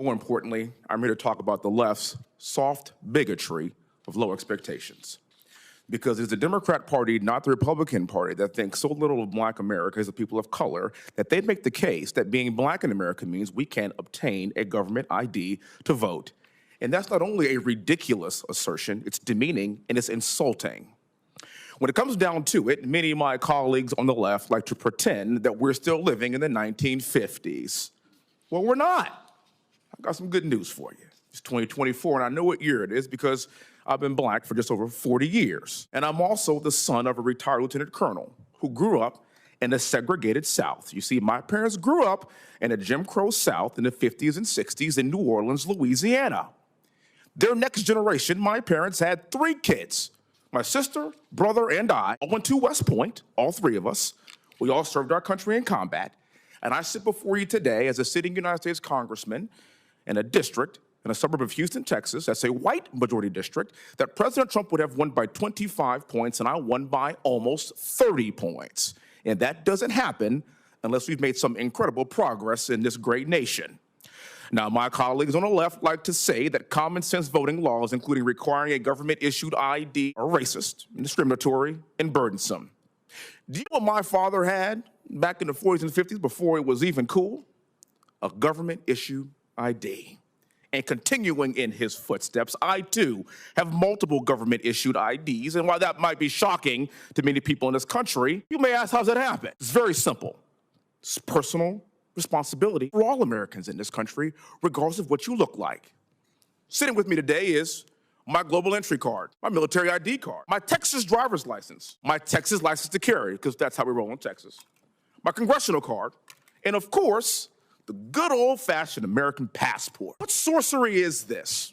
More importantly, I'm here to talk about the left's soft bigotry of low expectations. Because it's the Democrat Party, not the Republican Party, that thinks so little of Black America as a people of color that they'd make the case that being Black in America means we can't obtain a government ID to vote. And that's not only a ridiculous assertion, it's demeaning and it's insulting. When it comes down to it, many of my colleagues on the left like to pretend that we're still living in the 1950s. Well, we're not. I've got some good news for you. It's 2024, and I know what year it is because I've been Black for just over 40 years. And I'm also the son of a retired lieutenant colonel who grew up in the segregated South. You see, my parents grew up in a Jim Crow South in the 50s and 60s in New Orleans, Louisiana. Their next generation, my parents had 3 kids. My sister, brother, and I all went to West Point, all 3 of us. We all served our country in combat. And I sit before you today as a sitting United States congressman in a district in a suburb of Houston, Texas, that's a white majority district, that President Trump would have won by 25 points, and I won by almost 30 points. And that doesn't happen unless we've made some incredible progress in this great nation. Now, my colleagues on the left like to say that common sense voting laws, including requiring a government-issued ID, are racist, discriminatory, and burdensome. Do you know what my father had back in the 40s and 50s before it was even cool? A government-issued ID. And continuing in his footsteps, I too have multiple government-issued IDs, and while that might be shocking to many people in this country, you may ask, how's that happen? It's very simple. It's personal responsibility for all Americans in this country, regardless of what you look like. Sitting with me today is my global entry card, my military ID card, my Texas driver's license, my Texas license to carry, because that's how we roll in Texas, my congressional card, and of course, the good old-fashioned American passport. What sorcery is this?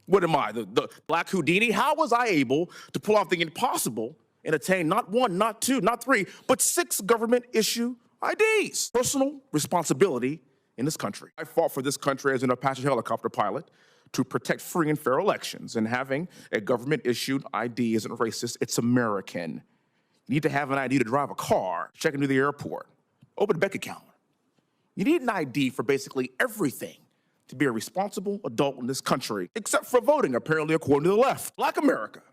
What am I, the Black Houdini? How was I able to pull off the impossible and attain not 1, not 2, not 3, but 6 government-issue IDs? Personal responsibility in this country. I fought for this country as an Apache helicopter pilot to protect free and fair elections, and having a government-issued ID isn't racist, it's American. You need to have an ID to drive a car, check into the airport, open a bank account. You need an ID for basically everything to be a responsible adult in this country, except for voting, apparently, according to the left. Black America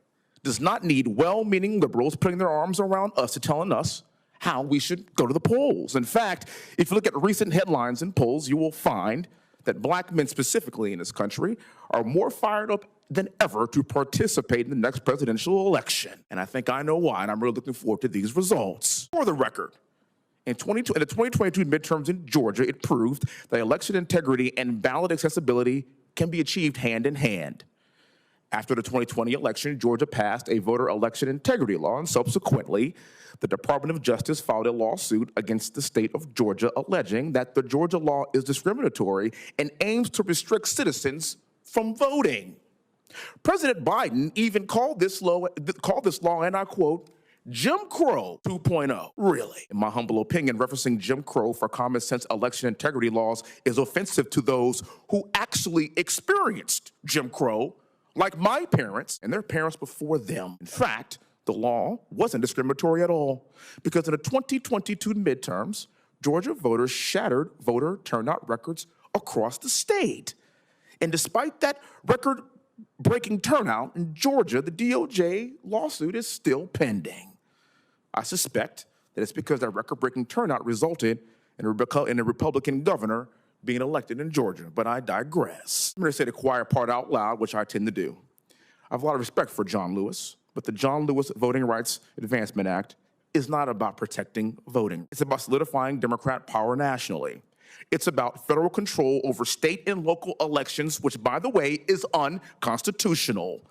does not need well-meaning liberals putting their arms around us and telling us how we should go to the polls. In fact, if you look at recent headlines and polls, you will find that Black men specifically in this country are more fired up than ever to participate in the next presidential election. And I think I know why, and I'm really looking forward to these results. For the record, in the 2022 midterms in Georgia, it proved that election integrity and ballot accessibility can be achieved hand in hand. After the 2020 election, Georgia passed a voter election integrity law, and subsequently, the Department of Justice filed a lawsuit against the state of Georgia alleging that the Georgia law is discriminatory and aims to restrict citizens from voting. President Biden even called this law, and I quote, Jim Crow 2.0. Really? In my humble opinion, referencing Jim Crow for common sense election integrity laws is offensive to those who actually experienced Jim Crow, like my parents and their parents before them. In fact, the law wasn't discriminatory at all, because in the 2022 midterms, Georgia voters shattered voter turnout records across the state. And despite that record-breaking turnout in Georgia, the DOJ lawsuit is still pending. I suspect that it's because that record-breaking turnout resulted in a Republican governor being elected in Georgia, but I digress. I'm going to say the quiet part out loud, which I tend to do. I have a lot of respect for John Lewis, but the John Lewis Voting Rights Advancement Act is not about protecting voting. It's about solidifying Democrat power nationally. It's about federal control over state and local elections, which, by the way, is unconstitutional.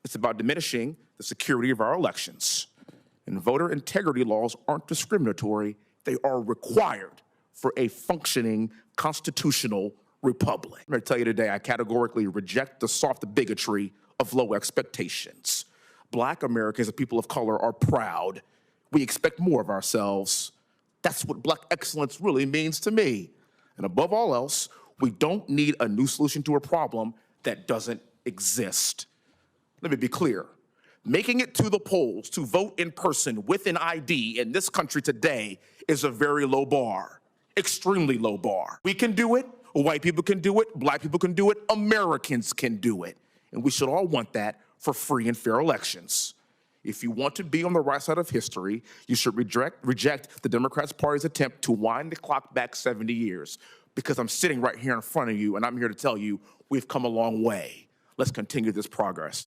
It's about diminishing the security of our elections. And voter integrity laws aren't discriminatory. They are required for a functioning constitutional republic. I'm going to tell you today, I categorically reject the soft bigotry of low expectations. Black Americans and people of color are proud. We expect more of ourselves. That's what Black excellence really means to me. And above all else, we don't need a new solution to a problem that doesn't exist. Let me be clear. Making it to the polls to vote in person with an ID in this country today is a very low bar, extremely low bar. We can do it, White people can do it, black people can do it, Americans can do it. And we should all want that for free and fair elections. If you want to be on the right side of history, you should reject the Democrats' Party's attempt to wind the clock back 70 years. Because I'm sitting right here in front of you, and I'm here to tell you we've come a long way. Let's continue this progress.